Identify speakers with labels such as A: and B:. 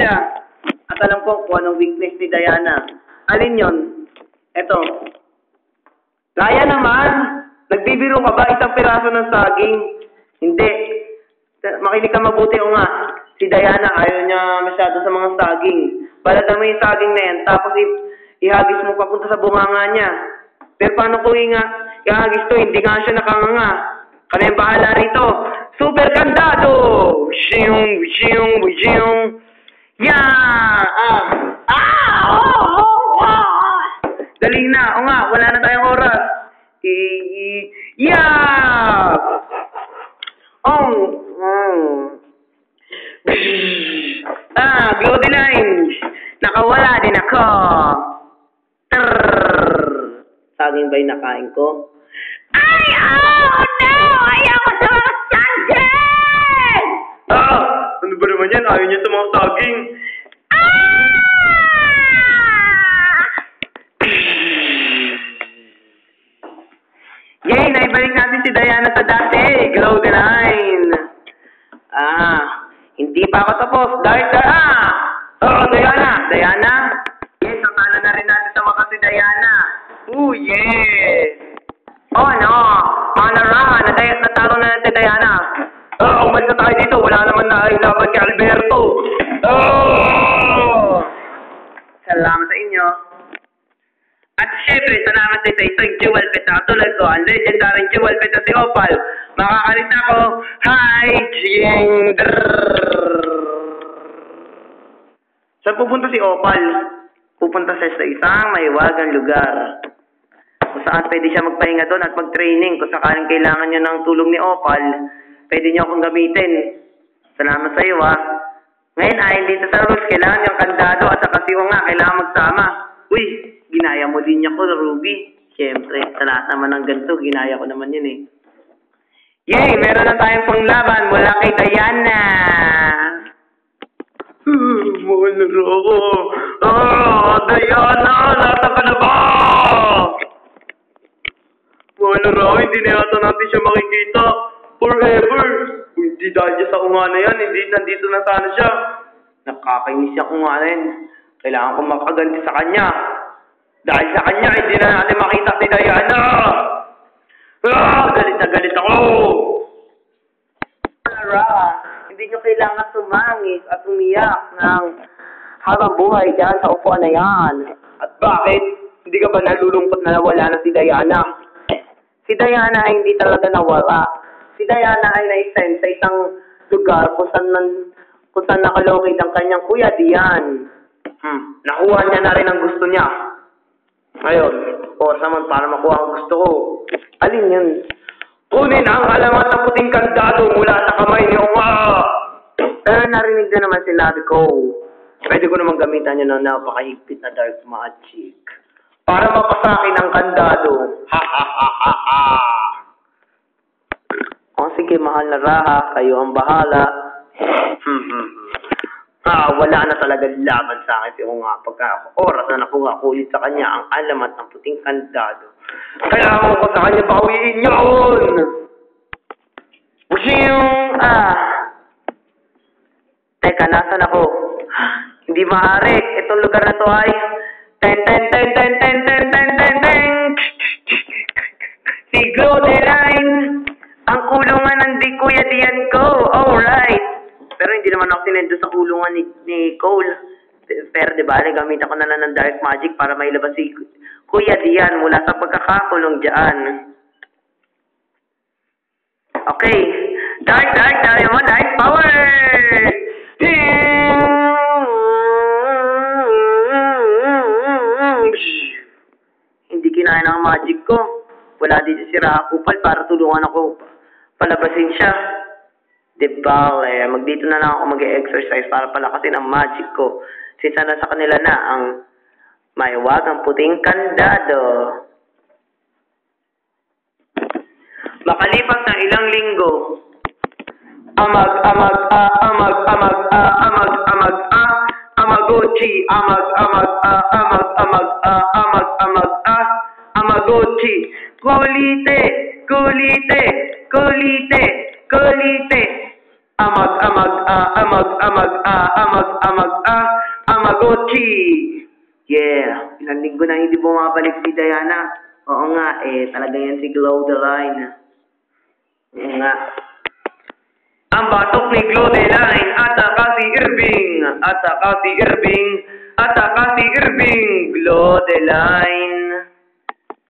A: siya. At alam ko kung anong weakness ni Diana. Alin yon? Eto. Raya naman! Nagbibiro ka ba? Isang piraso ng saging? Hindi. Makinig ka mabuti o nga. Si Diana, ayaw niya masyado sa mga saging. Balatan mo yung saging na yan, tapos ihagis mo papunta sa bunganga niya. Pero paano kung ihagis to, hindi nga siya nakanganga. Kaya yung bahala rito. Super Kandado! Ziyong, ziyong, ziyong. Dali na. O nga, wala na tayong oras. Glow the lines. Nakawala din ako. Saging ba'y nakain ko? Ay, oh, no! Ayoko sa mga saging!
B: Ano ba naman yan? Ayaw niya sa mga saging.
A: Yay! Naibalik natin si Diana sa dati. Glow the line. Hindi pa ako tapos. Diana! Diana? Yes, natalo na rin natin sa mga si Diana. Yes! Oh, no! Manara! Natalo na natin si Diana. Umalis na tayo dito. Wala naman na ilaban kay Alberto. Salamat sa inyo. At syempre, salamat din sa isang jewel pet na katulad ko, ang legendary jewel pet na si Opal. Makakalita ko, hi, Jing! Saan pupunta si Opal? Pupunta siya sa isang mahiwagang lugar. Kung saan pwede siya magpahinga doon at mag-training. Kung sakaling kailangan niya ng tulong ni Opal, pwede niyo akong gamitin. Salamat sa iyo, Ngayon ay dito sa rules, kailangan yung Kandado at saka si nga, kailangan magsama. Uy, ginaya mo din niya ko, Ruby. Siyempre, sa lahat naman ng ganito, ginaya ko naman yun eh. Yay! Meron na tayong panglaban mula kay Diana.
B: Mahal na rin ako. Diana! Nasa ka na ba? Mahal na rin ako. Hindi na yata natin siya makikita. Forever. Hindi dahil siya sa kunga na yan. Hindi, nandito na sana siya.
A: Nakakainis siya kunga na yan. Kailangan ko makaganti sa kanya. Dahil sa kanya, hindi na natin makita si Diana. Galit na galit ako. Hindi nyo kailangan tumangis at umiyak ng habang buhay dyan sa upuan na yan. At bakit? Hindi ka ba nalulungkot na nawala na si Diana? Si Diana ay hindi talaga nawala. Si Diana ay na-send sa isang lugar kung saan nakalokate ang kanyang kuya Dian. Nakuha niya na rin ang gusto niya. Ngayon, oras naman para makuha ang gusto ko. Alin yun? Kunin ang alamat ng puting kandado mula sa kamay ni Oma! Pero narinig na naman sinabi ko. Pwede ko naman gamitan niya ng napakahigpit na dark magic. Para mapasakin ang kandado. O sige, mahal na Raha. Kayo ang bahala. Wala na talaga laban sa akin si Unga pagka oras na nakuha ko ulit sa kanya ang alamat ng puting kandado. Kailangan ko sa kanya bawiin yun! Teka, nasan ako? Hindi maaari. Itong lugar na to ay si Glow the Line! Ang kulungan ng di Kuya Dian ko. Alright! Pero hindi naman ako sinendo sa kulungan ni Cole. Pero diba, nagamit ako na lang ng dark magic para mailabas si Kuya Dian mula sa pagkakakulong dyan. Okay. Dark Diamond Ice Power! Hindi kinaya ng magic ko. Wala dito si Rakupal para tulungan ako palabasin siya. Diba, magdito na lang ako mag-exercise para palakasin ang magic ko. Since na sa kanila na ang maiwagang puting kandado. Makalipas ng ilang linggo, Amagochi, Amagochi, kulite.
B: Amagotchi.
A: Yeah, ilang linggo na hindi bumabalik si Diana. Oo nga, talaga yan si Glow the Line. Oo nga.
B: Ang batok ni Glodeline, ataka si Irving, Glodeline.